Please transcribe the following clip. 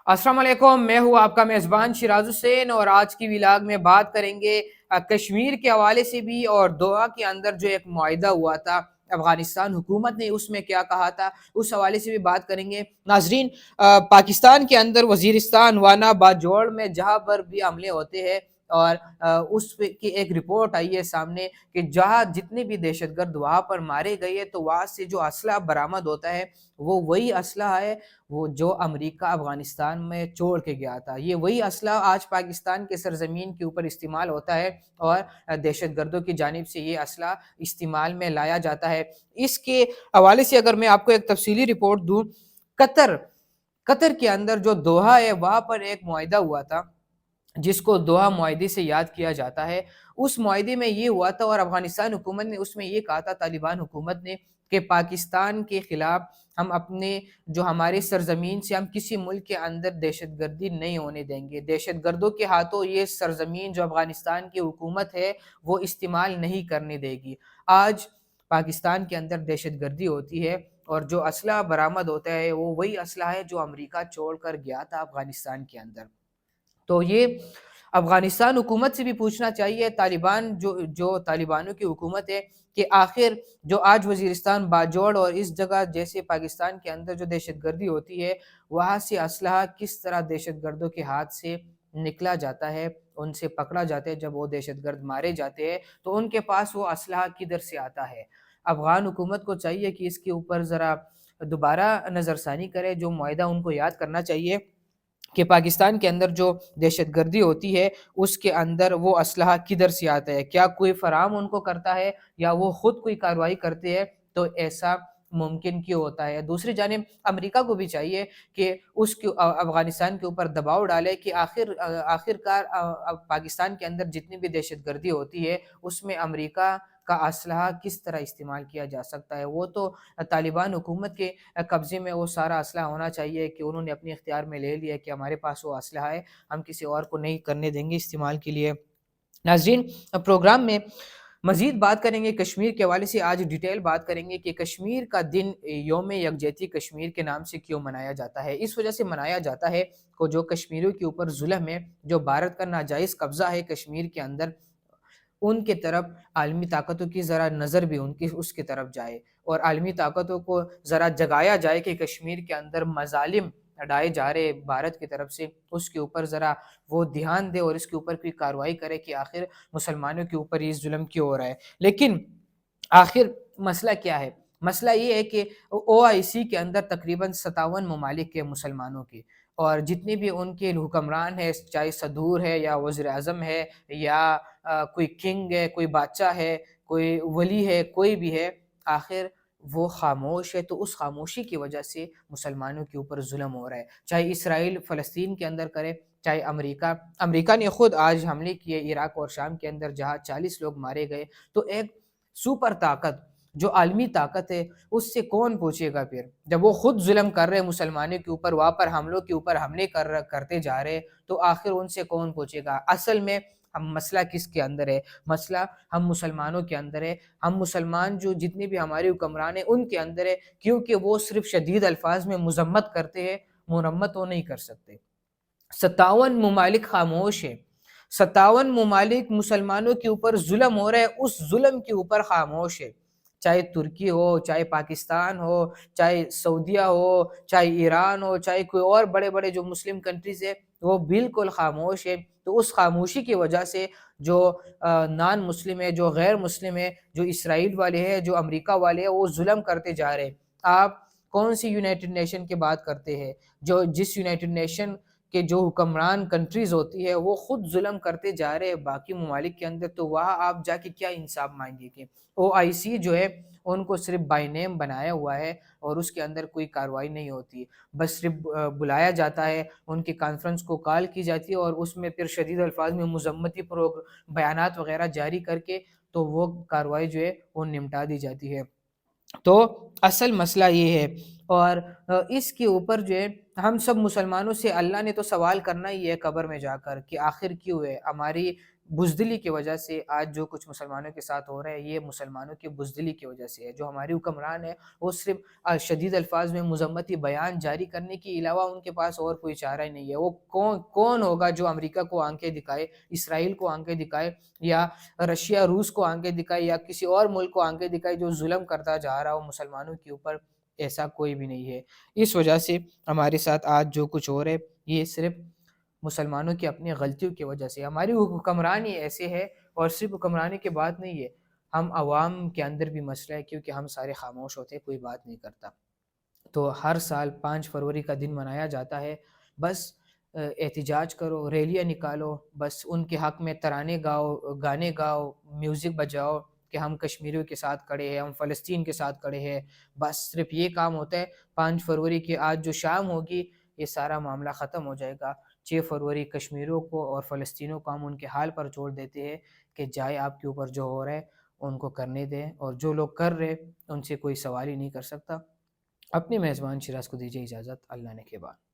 अस्सलाम वालेकुम, मैं हूँ आपका मेज़बान शिराज हुसैन और आज की व्लॉग में बात करेंगे कश्मीर के हवाले से भी और दोहा के अंदर जो एक मुआहिदा हुआ था अफ़गानिस्तान हुकूमत ने उसमें क्या कहा था उस हवाले से भी बात करेंगे। नाज़रीन, पाकिस्तान के अंदर वज़ीरिस्तान, वाना, बाजौड़ में जहाँ पर भी हमले होते हैं और उस पे की एक रिपोर्ट आई है सामने कि जहाँ जितने भी दहशतगर्द वहाँ पर मारे गए हैं तो वहाँ से जो असला बरामद होता है वो वही असला है वो जो अमेरिका अफ़गानिस्तान में छोड़ के गया था। ये वही असला आज पाकिस्तान के सरज़मीन के ऊपर इस्तेमाल होता है और दहशतगर्दों की जानिब से ये असला इस्तेमाल में लाया जाता है। इसके हवाले से अगर मैं आपको एक तफ़सीली रिपोर्ट दूँ, कतर कतर के अंदर जो दोहा है वहाँ पर एक मुआहिदा हुआ था जिसको दोहा मुआहिदे से याद किया जाता है। उस मुआहिदे में ये हुआ था और अफ़गानिस्तान हुकूमत ने उसमें ये कहा था, तालिबान हुकूमत ने, कि पाकिस्तान के खिलाफ हम अपने जो हमारी सरज़मीन से हम किसी मुल्क के अंदर दहशतगर्दी नहीं होने देंगे। दहशतगर्दों के हाथों ये सरज़मीन जो अफ़गानिस्तान की हुकूमत है वो इस्तेमाल नहीं करने देगी। आज पाकिस्तान के अंदर दहशतगर्दी होती है और जो असला बरामद होता है वो वही असला है जो अमेरिका छोड़ कर गया था अफ़गानिस्तान के अंदर। तो ये अफ़गानिस्तान हुकूमत से भी पूछना चाहिए, तालिबान जो जो तालिबानों की हुकूमत है, कि आखिर जो आज वज़ीरिस्तान, बाजौड़ और इस जगह जैसे पाकिस्तान के अंदर जो दहशतगर्दी होती है, वहाँ से असलहा किस तरह दहशतगर्दों के हाथ से निकला जाता है, उनसे पकड़ा जाता है। जब वो दहशतगर्द मारे जाते हैं, तो उनके पास वो असलहा किधर से आता है। अफ़गान हुकूमत को चाहिए कि इसके ऊपर ज़रा दोबारा नज़रसानी करे, जो मुआहिदा उनको याद करना चाहिए कि पाकिस्तान के अंदर जो दहशतगर्दी होती है, उसके अंदर वो असलहा किधर से आता है? क्या कोई फ़राहम उनको करता है या वो खुद कोई कार्रवाई करते हैं? तो ऐसा मुमकिन क्यों होता है? दूसरी जानिब अमेरिका को भी चाहिए कि अफ़गानिस्तान के ऊपर दबाव डाले कि आखिरकार पाकिस्तान के अंदर जितनी भी दहशतगर्दी होती है, उसमें अमेरिका का असलहा किस तरह इस्तेमाल किया जा सकता है? वो तो तालिबान हुकूमत के कब्ज़े में वो सारा असलहा होना चाहिए कि उन्होंने अपने इख्तियार में ले लिया कि हमारे पास वो असलहा है, हम किसी और को नहीं करने देंगे इस्तेमाल के लिए। नाज़रीन, प्रोग्राम में मज़ीद बात करेंगे कश्मीर के हवाले से। आज डिटेल बात करेंगे कि कश्मीर का दिन यौम यकजहती कश्मीर के नाम से क्यों मनाया जाता है। इस वजह से मनाया जाता है को जो कश्मीरियों के ऊपर ज़ुल्म है, जो भारत का नाजायज़ कब्ज़ा है कश्मीर के अंदर, उनके तरफ आलमी ताकतों की ज़रा नज़र भी उनकी उसकी तरफ जाए और आलमी ताकतों को ज़रा जगाया जाए कि कश्मीर के अंदर मज़ालिम ढाए जा रहे भारत की तरफ से, उसके ऊपर ज़रा वो ध्यान दे और इसके ऊपर कोई कार्रवाई करे कि आखिर मुसलमानों के ऊपर ये ज़ुल्म क्यों हो रहा है। लेकिन आखिर मसला क्या है? मसला ये है कि ओआईसी के अंदर तकरीबन 57 ममालिक के मुसलमानों के, और जितने भी उनके हुक्मरान हैं, चाहे सदूर है या वज़ीर-ए-आज़म है या कोई किंग है, कोई बादशाह है, कोई वली है, कोई भी है, आखिर वो खामोश है। तो उस खामोशी की वजह से मुसलमानों के ऊपर ज़ुल्म हो रहा है। चाहे इसराइल फ़लस्तीन के अंदर करे, चाहे अमेरिका। अमेरिका ने खुद आज हमले किए इराक और शाम के अंदर, जहाँ 40 लोग मारे गए। तो एक सुपर ताकत जो आलमी ताकत है, उससे कौन पूछेगा फिर? जब वो खुद ज़ुल्म कर रहे हैं मुसलमानों के ऊपर, वहाँ पर हमलों के ऊपर हमले करते जा रहे हैं, तो आखिर उनसे कौन पूछेगा? असल में हम मसला किसके अंदर है? मसला हम मुसलमानों के अंदर है। हम मुसलमान जो जितने भी हमारे हुक्मरान हैं उनके अंदर है, क्योंकि वो सिर्फ़ शदीद अल्फ़ाज़ में मज़म्मत करते हैं, मुरम्मत वो नहीं कर सकते। 57 ममालिक खामोश हैं। 57 ममालिक मुसलमानों के ऊपर ज़ुल्म हो रहा है, उस ज़ुल्म के ऊपर खामोश है। चाहे तुर्की हो, चाहे पाकिस्तान हो, चाहे सऊदीया हो, चाहे ईरान हो, चाहे कोई और बड़े-बड़े जो मुस्लिम कंट्रीज़ है, वो बिल्कुल खामोश है। तो उस खामोशी की वजह से जो नॉन मुस्लिम है, जो गैर मुस्लिम है, जो इसराइल वाले हैं, जो अमेरिका वाले हैं, वो ज़ुल्म करते जा रहे हैं। आप कौन-सी यूनाइटेड नेशन की बात करते हैं? जो जिस यूनाइटेड नेशन कि जो हुक्मरान कंट्रीज़ होती है वो खुद ज़ुल्म करते जा रहे हैं बाकी ममालिक के अंदर, तो वहाँ आप जाके क्या इंसाफ माँगेंगे? ओआईसी जो है उनको सिर्फ़ बाय नेम बनाया हुआ है और उसके अंदर कोई कार्रवाई नहीं होती। बस सिर्फ़ बुलाया जाता है, उनकी कॉन्फ्रेंस को कॉल की जाती है और उसमें फिर शदीद अल्फ़ाज़ में मज़म्मती बयानात वग़ैरह जारी करके तो वो कार्रवाई जो है वो निपटा दी जाती है। तो असल मसला ये है और इसके ऊपर जो है हम सब मुसलमानों से अल्लाह ने तो सवाल करना ही है कब्र में जाकर कि आखिर क्यों है? हमारी بزدلی کی وجہ سے آج جو کچھ مسلمانوں کے ساتھ ہو رہا ہے یہ مسلمانوں کی بزدلی کی وجہ سے ہے۔ جو ہماری حکمران ہے وہ صرف شدید الفاظ میں مذمتی بیان جاری کرنے کے علاوہ ان کے پاس اور کوئی چارہ ہی نہیں ہے۔ وہ کون ہوگا جو امریکہ کو آنکھیں دکھائے، اسرائیل کو آنکھیں دکھائے، یا رشیا روس کو آنکھیں دکھائے، یا کسی اور ملک کو آنکھیں دکھائے جو ظلم کرتا جا رہا ہو مسلمانوں کے اوپر؟ ایسا کوئی بھی نہیں ہے۔ اس وجہ سے ہمارے ساتھ آج جو کچھ ہو رہا ہے یہ صرف مسلمانوں کی اپنی غلطیوں کی وجہ سے، ہماری حکمرانی ایسے ہے، اور صرف حکمرانی کی بات نہیں ہے، ہم عوام کے اندر بھی مسئلہ ہے، کیونکہ ہم سارے خاموش ہوتے ہیں، کوئی بات نہیں کرتا۔ تو ہر سال 5 فروری کا دن منایا جاتا ہے، بس احتجاج کرو، ریلیاں نکالو، بس ان کے حق میں ترانے گاؤ، گانے گاؤ، میوزک بجاؤ کہ ہم کشمیریوں کے ساتھ کھڑے ہیں، ہم فلسطین کے ساتھ کھڑے ہیں، بس صرف یہ کام ہوتا ہے۔ 5 فروری کی آج جو شام ہوگی یہ سارا معاملہ ختم ہو جائے گا۔ 6 فروری کشمیریوں کو اور فلسطینیوں کو ہم ان کے حال پر چھوڑ دیتے ہیں کہ جائے آپ کے اوپر جو ہو رہا ہے ان کو کرنے دیں، اور جو لوگ کر رہے ان سے کوئی سوال ہی نہیں کر سکتا۔ اپنے میزبان شیراز کو دیجیے اجازت، اللہ نے کے بعد۔